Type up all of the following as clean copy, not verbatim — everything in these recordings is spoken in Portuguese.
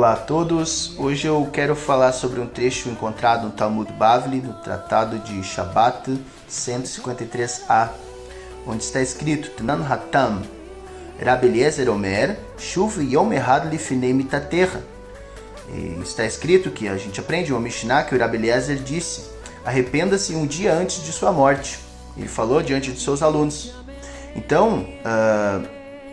Olá a todos, hoje eu quero falar sobre um trecho encontrado no Talmud Bavli, no Tratado de Shabbat 153a, onde está escrito Tanan Hatam, Rabbi Eliezer Omer, Shuv Yom Ehad Lifnei Mitaterra. Está escrito que a gente aprende uma Mishnah que o Rabbi Eliezer disse: arrependa-se um dia antes de sua morte. Ele falou diante de seus alunos. Então,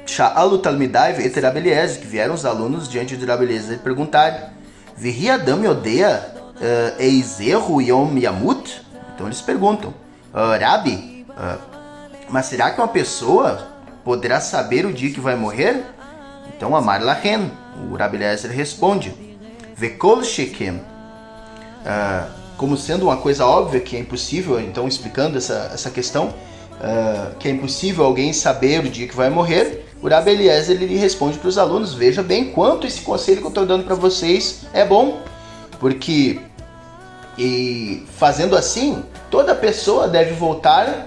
Sha'alu Talmidai ve'et Rabbi Eliezer, que vieram os alunos diante de Rabbi Eliezer e perguntaram: Vehi Adam Yodea Eizeru Yom Yamut? Então eles perguntam: Rabbi, mas será que uma pessoa poderá saber o dia que vai morrer? Então Amar Lachen, o Rabbi Eliezer responde: Vekol Shekem, como sendo uma coisa óbvia que é impossível, então explicando essa questão, que é impossível alguém saber o dia que vai morrer, o Rabbi Eliezer ele responde para os alunos: veja bem quanto esse conselho que eu estou dando para vocês é bom, porque fazendo assim, toda pessoa deve voltar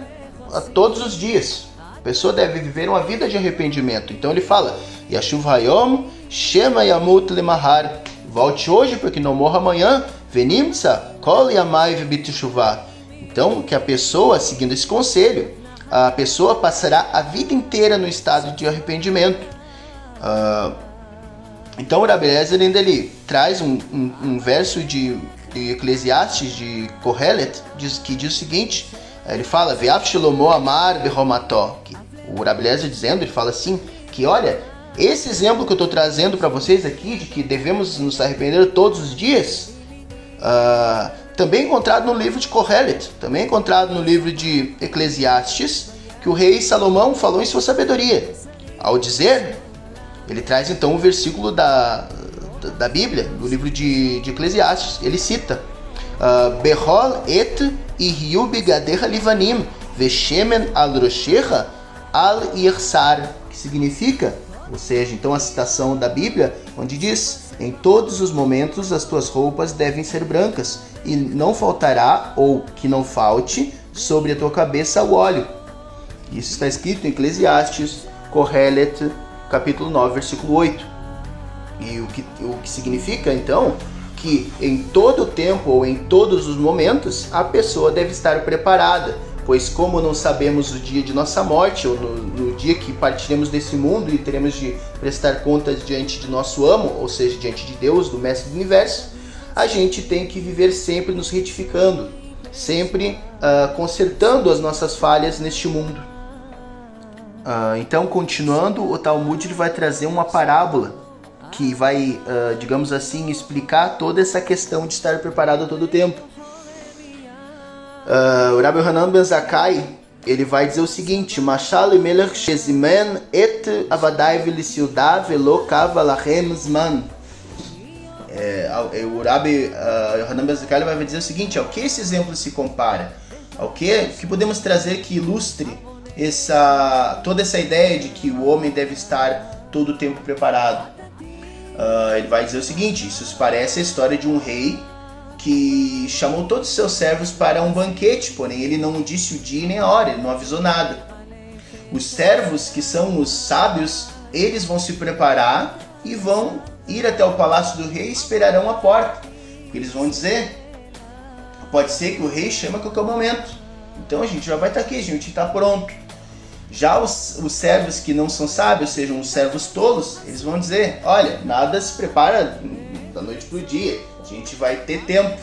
a todos os dias. A pessoa deve viver uma vida de arrependimento. Então ele fala: Yashuv Hayom, Shema Yamut Lemahar, volte hoje para que não morra amanhã. Venimtsa Kol Yamai V'Biteshuvah. Então, que a pessoa, seguindo esse conselho, a pessoa passará a vida inteira no estado de arrependimento. Então o Rabbi Eliezer ainda ele traz um verso de Eclesiastes, de Kohelet, que diz o seguinte, ele fala: Ve'af Shlomo Amar Behomató. O Rabbi Eliezer dizendo, ele fala assim, que olha, esse exemplo que eu estou trazendo para vocês aqui, de que devemos nos arrepender todos os dias, também encontrado no livro de Kohelet, também encontrado no livro de Eclesiastes, que o rei Salomão falou em sua sabedoria. Ao dizer, ele traz então o versículo da Bíblia, do livro de Eclesiastes. Ele cita: Behol et ihyu bigadecha livanim, veshemen al roshecha al yirsar, que significa, ou seja, então a citação da Bíblia, onde diz: em todos os momentos as tuas roupas devem ser brancas, e não faltará, ou que não falte, sobre a tua cabeça o óleo. Isso está escrito em Eclesiastes, Kohelet, capítulo 9, versículo 8. E o que significa, então, que em todo o tempo, ou em todos os momentos, a pessoa deve estar preparada, pois como não sabemos o dia de nossa morte, ou no dia que partiremos desse mundo e teremos de prestar contas diante de nosso amo, ou seja, diante de Deus, do Mestre do Universo, a gente tem que viver sempre nos retificando, sempre consertando as nossas falhas neste mundo. Então, continuando, o Talmud ele vai trazer uma parábola que vai, digamos assim, explicar toda essa questão de estar preparado a todo tempo. O Rabbi Hanan Ben Zakkai, ele vai dizer o seguinte: Mashal melech shezimen et avadai v'lisiuda velo kava lachem zman. O Rabbi Hanan Ben Zakkai vai dizer o seguinte: ao que esse exemplo se compara? Ao que podemos trazer que ilustre toda essa ideia de que o homem deve estar todo o tempo preparado? Ele vai dizer o seguinte: isso se parece a história de um rei que chamou todos os seus servos para um banquete, porém ele não disse o dia nem a hora, ele não avisou nada. Os servos, que são os sábios, eles vão se preparar e vão ir até o palácio do rei e esperarão a porta. Porque eles vão dizer: pode ser que o rei chame a qualquer momento, então a gente já vai estar aqui, a gente está pronto. Já os servos que não são sábios, sejam os servos tolos, eles vão dizer: olha, nada se prepara da noite para o dia, a gente vai ter tempo.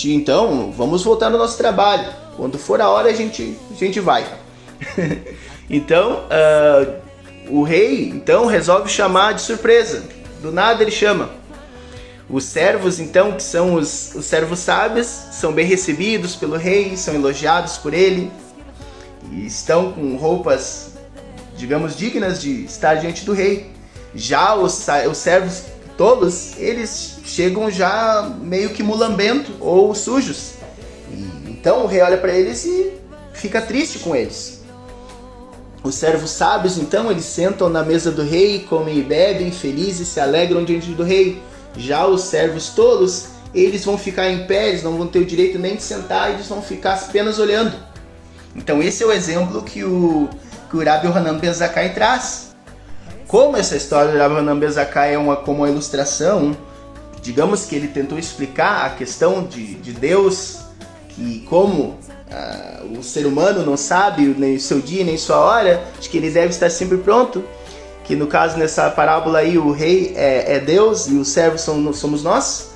Então, vamos voltar no nosso trabalho. Quando for a hora, a gente vai. Então, o rei então resolve chamar de surpresa. Do nada ele chama. Os servos, então, que são os servos sábios, são bem recebidos pelo rei, são elogiados por ele, e estão com roupas, digamos, dignas de estar diante do rei. Já os servos tolos, eles chegam já meio que mulambento ou sujos. Então o rei olha para eles e fica triste com eles. Os servos sábios, então, eles sentam na mesa do rei, comem e bebem, felizes, se alegram diante do rei. Já os servos tolos, eles vão ficar em pé, eles não vão ter o direito nem de sentar, eles vão ficar apenas olhando. Então esse é o exemplo que o Rabbi Hanan Ben Zakkai traz. como essa história do Rav Hanan ben Zakkai é como uma ilustração, digamos que ele tentou explicar a questão de Deus, que como o ser humano não sabe nem o seu dia nem sua hora, de que ele deve estar sempre pronto, que no caso nessa parábola aí o rei é Deus e os servos somos nós.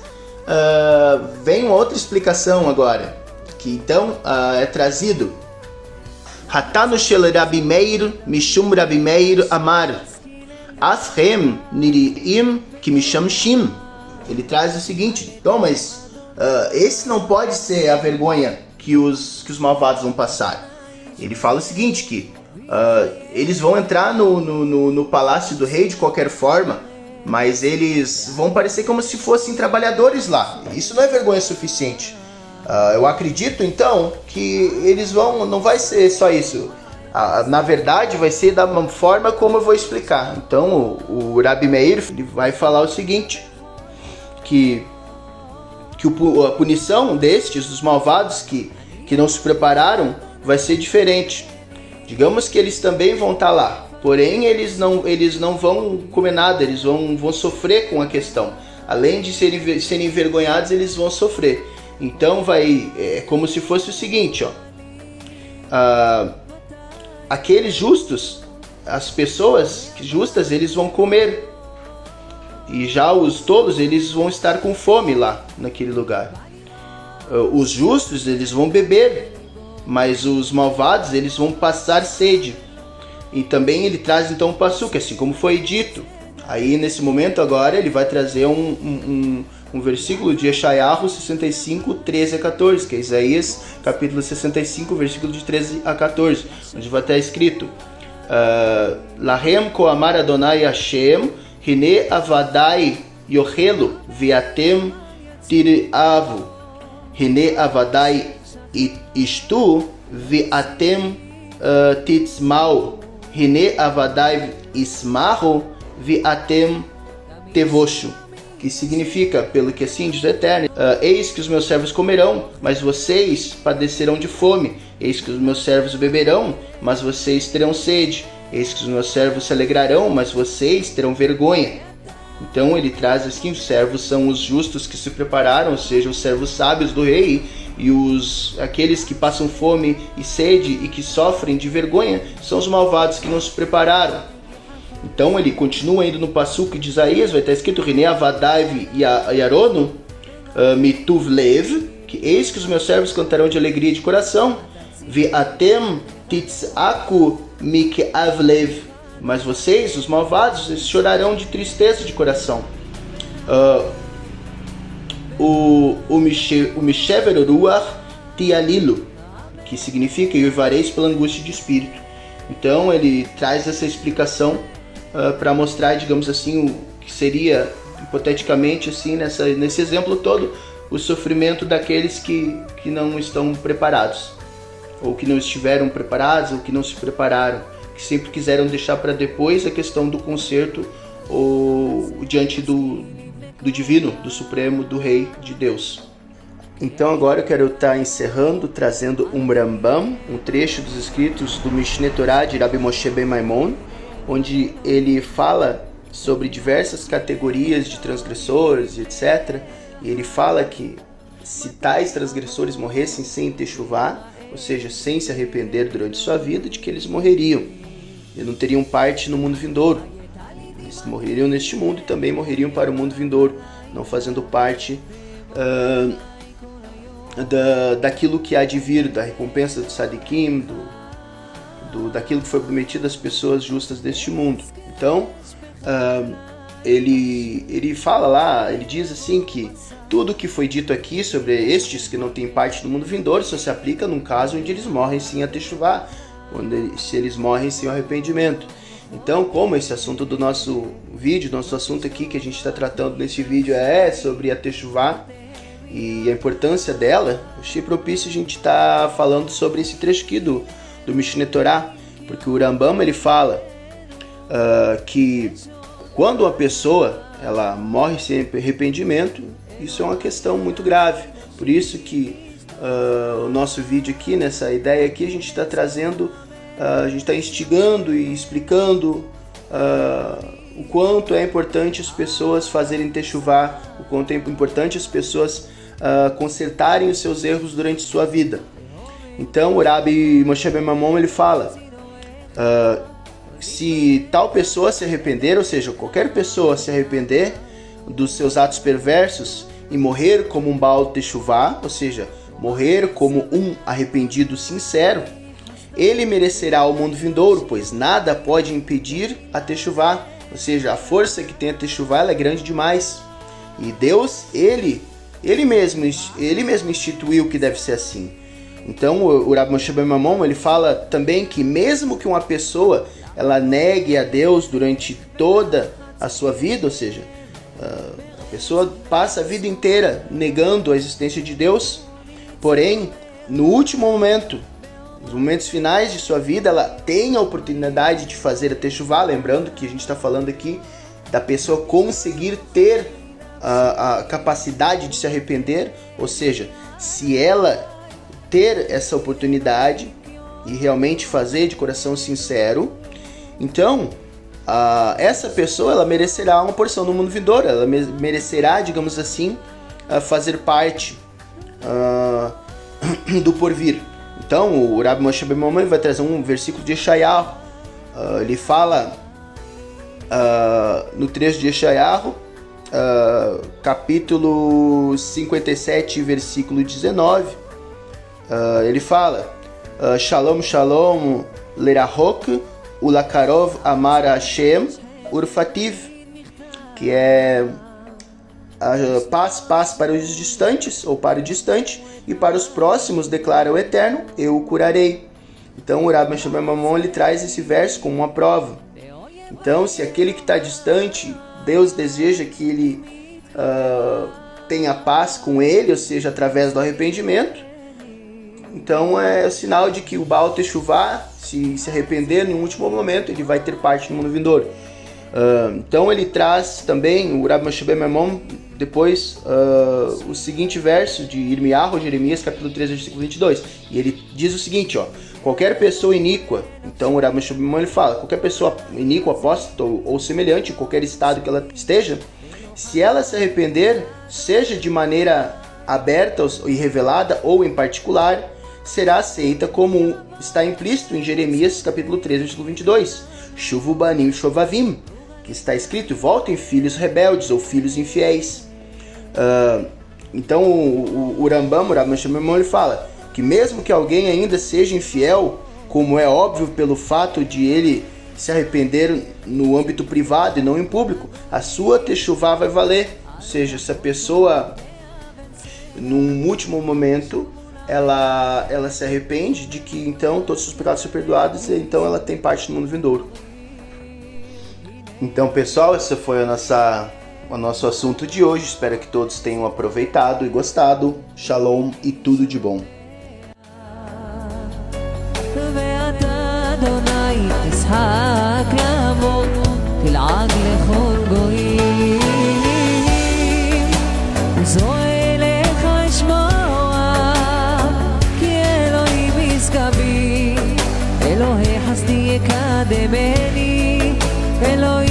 Vem uma outra explicação agora, que então é trazido Hatanu shel Rabi Meir mishum Rabi Meir amar Ashem niriim kimishamshim. Ele traz o seguinte: então, mas esse não pode ser a vergonha que os malvados vão passar. Ele fala o seguinte, que eles vão entrar no palácio do rei de qualquer forma, mas eles vão parecer como se fossem trabalhadores lá. Isso não é vergonha suficiente. Eu acredito então que eles não vai ser só isso. Na verdade vai ser da forma como eu vou explicar. Então o Rabi Meir vai falar o seguinte, que a punição dos malvados que não se prepararam vai ser diferente. Digamos que eles também vão estar lá, porém eles não vão comer nada, eles vão sofrer com a questão. Além de serem envergonhados, eles vão sofrer. Então é como se fosse o seguinte, aqueles justos, as pessoas justas, eles vão comer. E já os tolos, eles vão estar com fome lá, naquele lugar. Os justos, eles vão beber, mas os malvados, eles vão passar sede. E também ele traz então um passuque, assim como foi dito. Aí nesse momento agora ele vai trazer um versículo de Yeshayahu 65, 13 a 14, que é Isaías capítulo 65, versículo de 13 a 14, onde vai estar escrito Lahem koamar Adonai Hashem Hine avadai yochelu viatem tiravu Hine avadai ishtu viatem titzmau Hine avadai ismahu viatem tevoshu, que significa, pelo que assim diz o Eterno, eis que os meus servos comerão, mas vocês padecerão de fome, eis que os meus servos beberão, mas vocês terão sede, eis que os meus servos se alegrarão, mas vocês terão vergonha. Então ele traz assim, os servos são os justos que se prepararam, ou seja, os servos sábios do rei, e aqueles que passam fome e sede e que sofrem de vergonha são os malvados que não se prepararam. Então ele continua indo no passuque de Isaías, vai estar escrito Rine avadai yarono mituv lev, que eis que os meus servos cantarão de alegria de coração, viatem titzaku mik'av lev, mas vocês, os malvados, eles chorarão de tristeza de coração. O mishever ruach tialilu, que significa uivareis pela angústia de espírito. Então ele traz essa explicação para mostrar, digamos assim, o que seria hipoteticamente assim nesse exemplo todo, o sofrimento daqueles que não estão preparados, ou que não estiveram preparados, ou que não se prepararam, que sempre quiseram deixar para depois a questão do conserto ou diante do divino, do supremo, do rei, de Deus. Então agora eu quero estar encerrando, trazendo um Rambam, um trecho dos escritos do Mishneh Torah de Rabbi Moshe ben Maimon, onde ele fala sobre diversas categorias de transgressores, etc. E ele fala que se tais transgressores morressem sem techuvá, ou seja, sem se arrepender durante sua vida, de que eles morreriam. E não teriam parte no mundo vindouro. Eles morreriam neste mundo e também morreriam para o mundo vindouro, não fazendo parte daquilo que há de vir, da recompensa do Sadikim, daquilo que foi prometido às pessoas justas deste mundo. Então, ele fala lá, ele diz assim que tudo que foi dito aqui sobre estes que não têm parte no mundo vindouro só se aplica num caso onde eles morrem sem a techuvá, se eles morrem sem o arrependimento. Então, como esse assunto do nosso vídeo, nosso assunto aqui que a gente está tratando nesse vídeo é sobre a techuvá e a importância dela, achei propício a gente estar falando sobre esse trecho aqui do Mishneh Torah, porque o Rambam ele fala que quando uma pessoa ela morre sem arrependimento, isso é uma questão muito grave. Por isso que o nosso vídeo aqui, nessa ideia aqui, a gente está trazendo, a gente está instigando e explicando o quanto é importante as pessoas fazerem teshuvá, o quanto é importante as pessoas consertarem os seus erros durante sua vida. Então o Rabbi Moshe Ben Maimon ele fala, se tal pessoa se arrepender, ou seja, qualquer pessoa se arrepender dos seus atos perversos e morrer como um Baal Teshuvá, ou seja, morrer como um arrependido sincero, ele merecerá o mundo vindouro, pois nada pode impedir a Teshuvá, ou seja, a força que tem a Teshuvá ela é grande demais. E Deus, ele mesmo instituiu que deve ser assim. Então o Rabbi Moshe Ben Maimon ele fala também que mesmo que uma pessoa ela negue a Deus durante toda a sua vida, ou seja, a pessoa passa a vida inteira negando a existência de Deus, porém, no último momento, nos momentos finais de sua vida, ela tem a oportunidade de fazer a teshuvá, lembrando que a gente está falando aqui da pessoa conseguir ter a capacidade de se arrepender, ou seja, se ela ter essa oportunidade e realmente fazer de coração sincero, então essa pessoa ela merecerá uma porção do mundo vindouro, ela merecerá, digamos assim, fazer parte do porvir. Então o Rabbi Moshe Ben Maimon vai trazer um versículo de Yeshayahu, ele fala no trecho de Yeshayahu, capítulo 57, versículo 19, ele fala Shalom Shalom Lerahok Ulakarov Amar Hashem Urfativ, que é paz para os distantes, ou para o distante, e para os próximos, declara o Eterno, eu o curarei. Então o Rabbi Moshe Ben Maimon ele traz esse verso como uma prova. Então, se aquele que está distante, Deus deseja que ele tenha paz com ele, ou seja, através do arrependimento, então é sinal de que o Baal Teshuvá, se arrepender no último momento, ele vai ter parte no mundo vindouro. Então ele traz também, o Rabbi Moshe Ben Maimon, depois o seguinte verso de Irmiyahu, Jeremias, capítulo 13, versículo 22. E ele diz o seguinte, qualquer pessoa iníqua, então o Rabbi Moshe Ben Maimon ele fala, qualquer pessoa iníqua, apóstata ou semelhante, em qualquer estado que ela esteja, se ela se arrepender, seja de maneira aberta e revelada ou em particular, será aceita como está implícito em Jeremias capítulo 13, versículo 22. Shuvu banim shovavim, que está escrito, voltem filhos rebeldes ou filhos infiéis. Então o Rambam, o Rabbi Moshe Ben Maimon, ele fala que mesmo que alguém ainda seja infiel, como é óbvio pelo fato de ele se arrepender no âmbito privado e não em público, a sua teshuvá vai valer. Ou seja, se a pessoa num último momento ela se arrepende de que então todos os pecados são perdoados e então ela tem parte no mundo vindouro. Então pessoal, esse foi o nosso assunto de hoje. Espero que todos tenham aproveitado e gostado. Shalom e tudo de bom. אלוהי חסדי יקדמני, אלוהי